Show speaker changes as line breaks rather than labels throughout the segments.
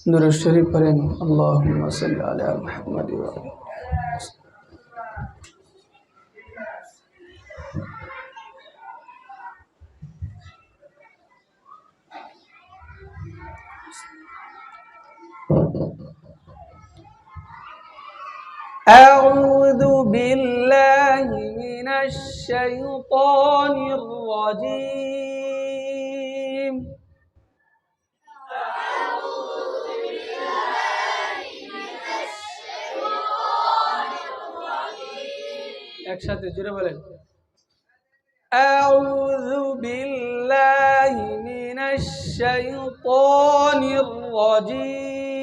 দুরূদ শরীফ পড়েন। আল্লাহুম্মা সাল্লি আলা মুহাম্মাদ ওয়া আলা أعوذ بالله من الشيطان الرجيم একসাথে জোরে বলেন أعوذ بالله من الشيطان الرجيم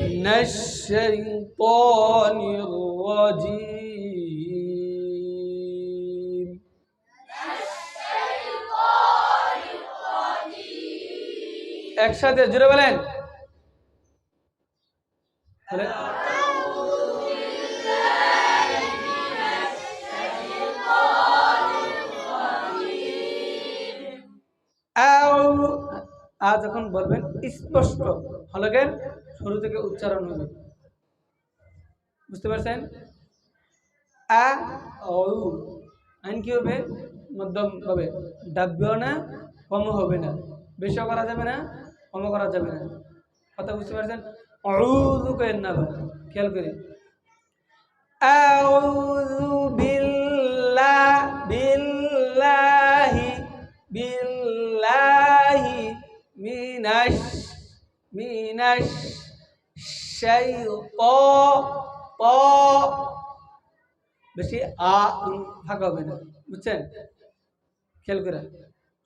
من الشيطان الرجيم একসাথে জোরে বলেন যখন বলবেন স্পষ্ট হলো কেন শুরু থেকে উচ্চারণ হবে বুঝতে পারছেন আইন কি হবে মধ্যম হবে ডাববেও না কম হবে না বেশিও করা যাবে না কম করা যাবে না কথা বুঝতে পারছেন আউযু করেন না খেয়াল করে আউযু বিল্লাহি মিনাশ শাইতান বেশি ফাঁকা হবে না বুঝছেন খেয়াল করে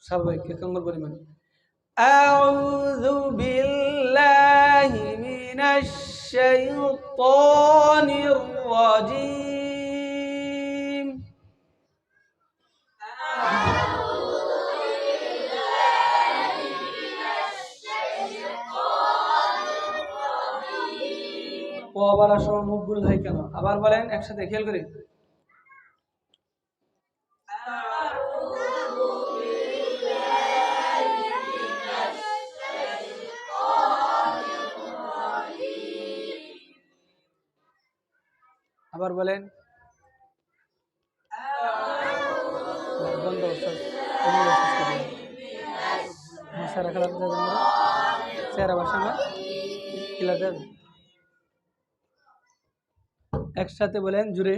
স্বাভাবিক কঙ্গল পরিমাণ আউযু বিল্লাহি মিনাশ শাইতানির রাজীম আবার আসলে মুখ ভুল হয় কেন আবার বলেন একসাথে খেয়াল করে আবার বলেন বন্ধ সারা খেলাতে যাবেন সারা বাসা না খেলাতে একসাথে বলেন জুড়ে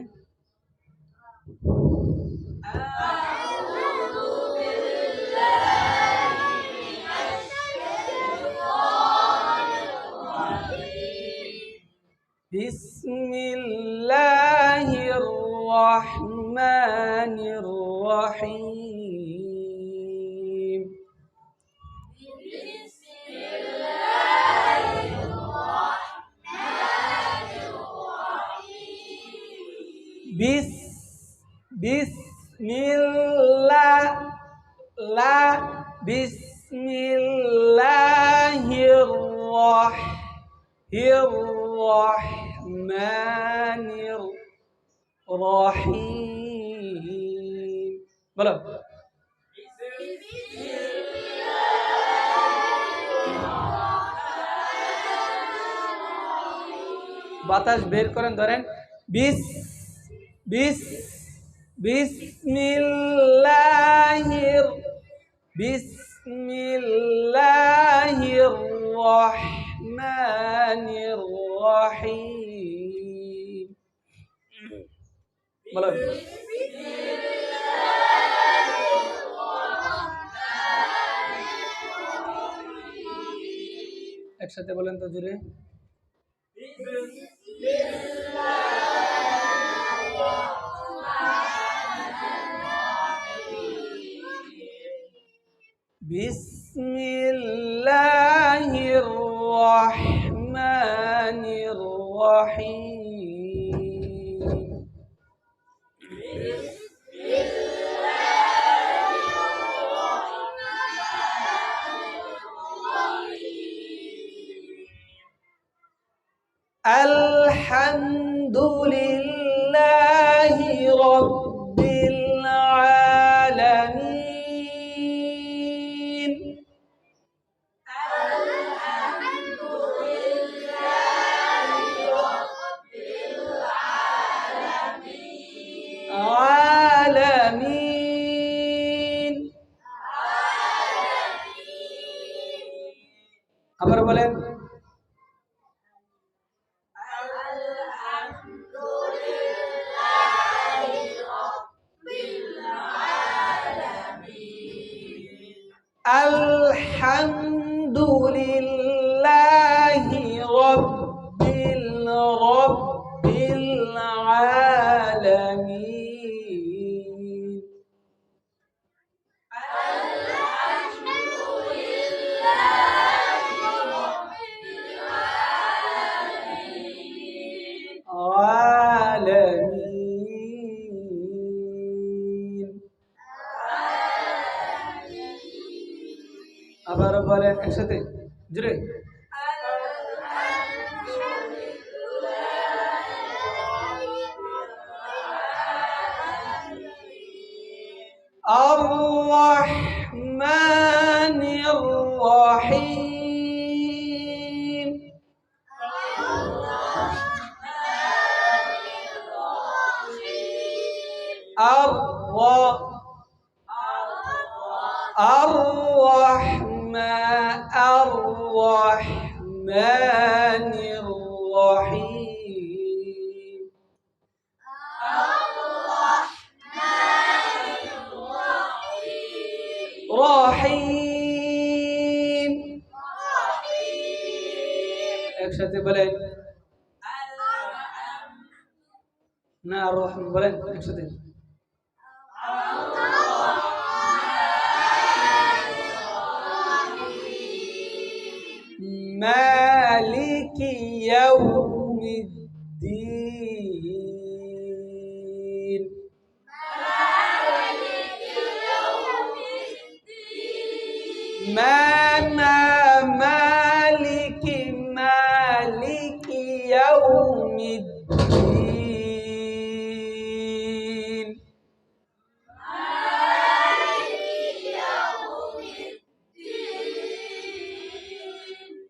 বিসমিল্লাহির রহমানির রহিম বিসমিল্লাহির রহমানির রহিম বলো বাতাস বের করেন ধরেন বিসমিল্লাহির রহমানির রহিম বলো একসাথে বলেন তো জুড়ে বিসমিল্লাহির রহমানির রহিম আলহামদুলিল্লাহি রব্বিল আলামিন আলামিন আবার বলেন আলহামদুলিল্লাহি রব্বিল আলামিন আলামিন আবার বলেন একসাথে জোরে আর-রহমানির রহিম الرحمن الرحيم رحيم একসাথে বলেন না রহিম বলেন একসাথে مالك يوم الدين مالك يوم الدين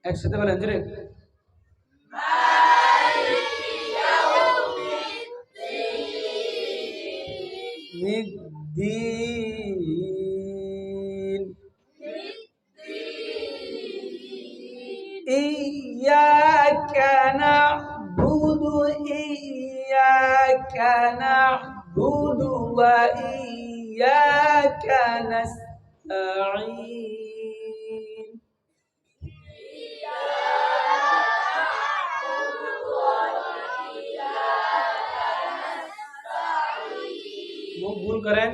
একসাথে বলেন জোরে الدين إياك نعبد وإياك نستعين মুখ ভুল করেন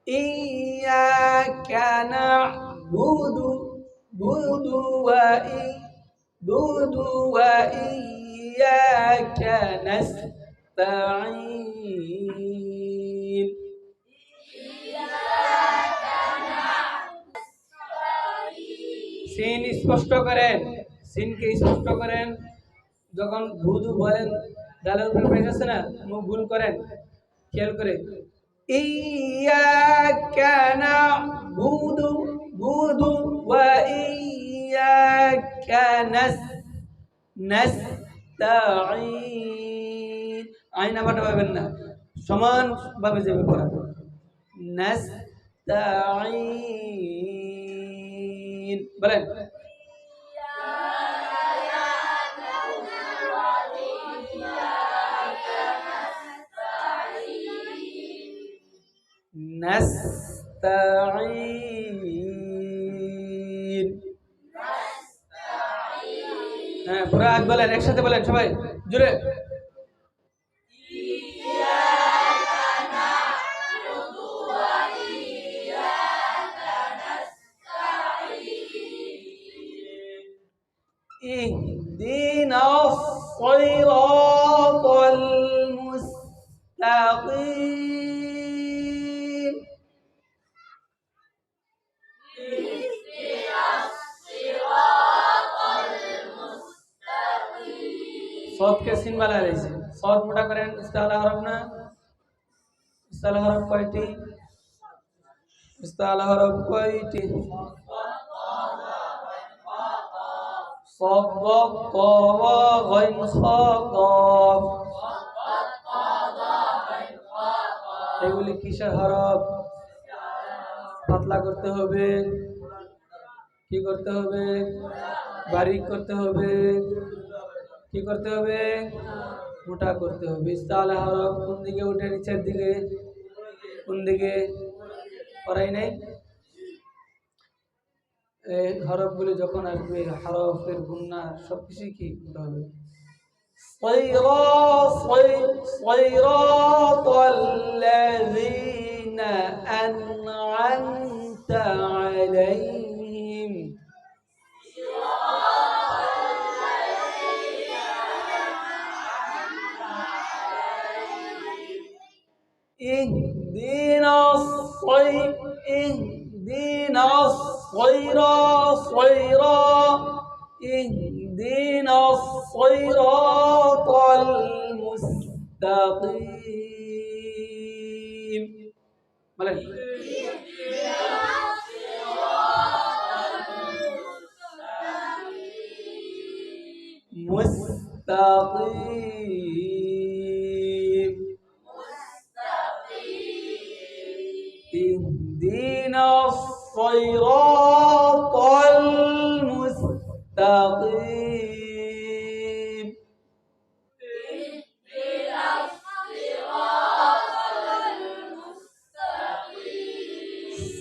ইয়াকা না'বুদু ওয়া ইয়াকা নাস্তাঈন সিন স্পষ্ট করেন সিনকে স্পষ্ট করেন যখন বুদু বলেন দালের উপরে পেশ আছে না মুখ ভুল করেন খেয়াল করে ইয়াকা না'বুদু ওয়া ইয়াকা নাস্তাঈন আইন আবারটা পাবেন না সমান ভাবে যাবে পড়া নাস্তাঈন বলেন نستعين হ্যাঁ পুরো আজ বলেন একসাথে বলেন সবাই জোরে اهدنا الصراط المستقيم صوت के सिन वाला रही صوت मोटा करें इस्ताला हरफ ना ইস্তাল হরফ কয়টি? ইস্তাল হরফ কয়টি? صاد قاف غين خا قاف এগুলি কিসের হরফ? পাতলা করতে হবে, কি করতে হবে? বারিক করতে হবে, কি করতে হবে? মোটা করতে হবে। ইস্তাল হরফ কোন দিকে উঠে? নিচের দিকে। কোন দিকে? পড়াই নাই? এই হরফগুলি যখন আসবে হরফের গুন্না সবকিছু কি করতে হবে? صراط الذين أنعمت عليهم اهدنا اهدنا الصراط المستقيم ملك مستقيم اهدنا الصراط المستقيم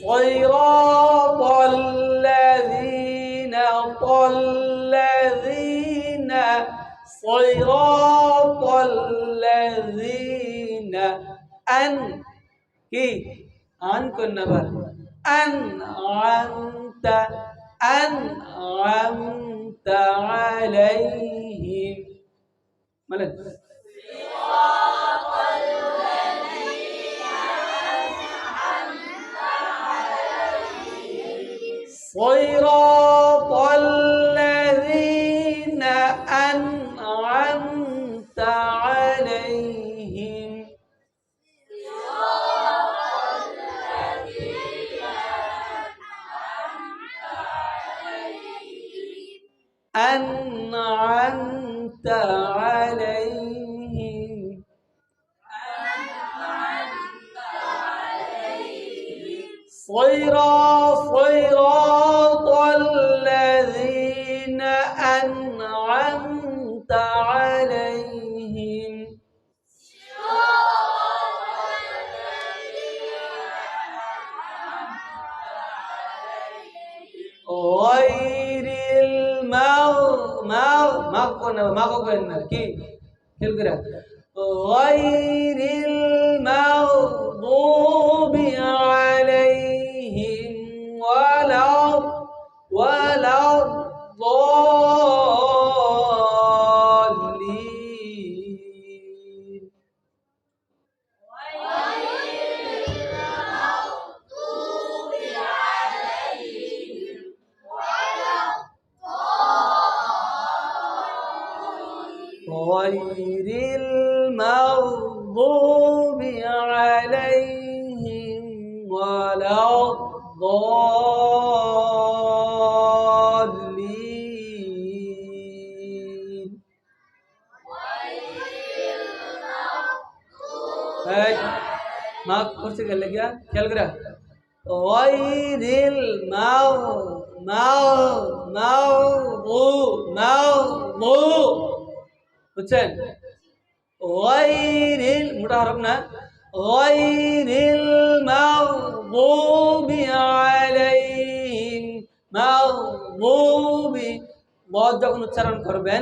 صراط الذين صراط الذين কি আন করনা বল أنعمت عليهم ملك صراط الذين أنعمت عليهم أنعمت عليهم صراط الذين أنعمت عليهم غير غير المغضوب عليهم ولا الضالين غير المغضوب عليهم ولا الضالين ما कुछ कर ले क्या खेल कर غير المغضوب বুঝছেন غير মোটা হরফ না غير المغضوب عليهم مغضوب বদ যখন উচ্চারণ করবেন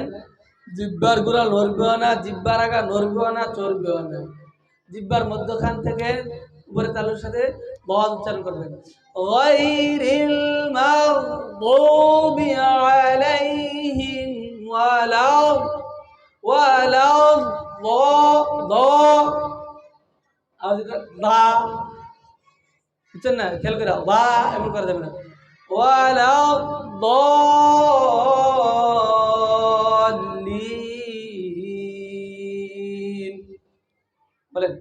জিহ্বার গোড়া নড়বেও না জিহ্বার আগা নড়বেও না চড়বেও না জিহ্বার মধ্যখান থেকে উপরে তালুর সাথে বদ উচ্চারণ করবেন غير المغضوب عليهم ولا বুঝছেন না খেয়াল করে বা এমন করা যাবে না ওয়ালা বলেন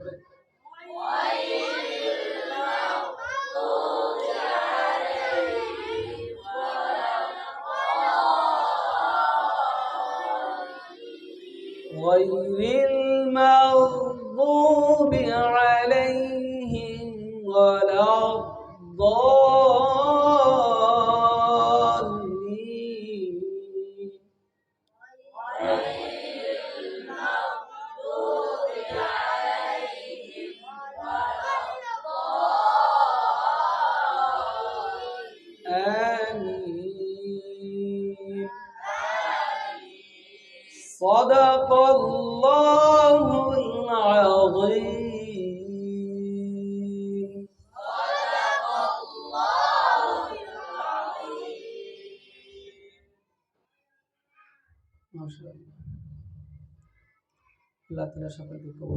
غير المغضوب عليهم ولا الضالين. آمين. صدق الله العظيم. ما شاء الله। আল্লাহ তাআলা সকলকে কবুল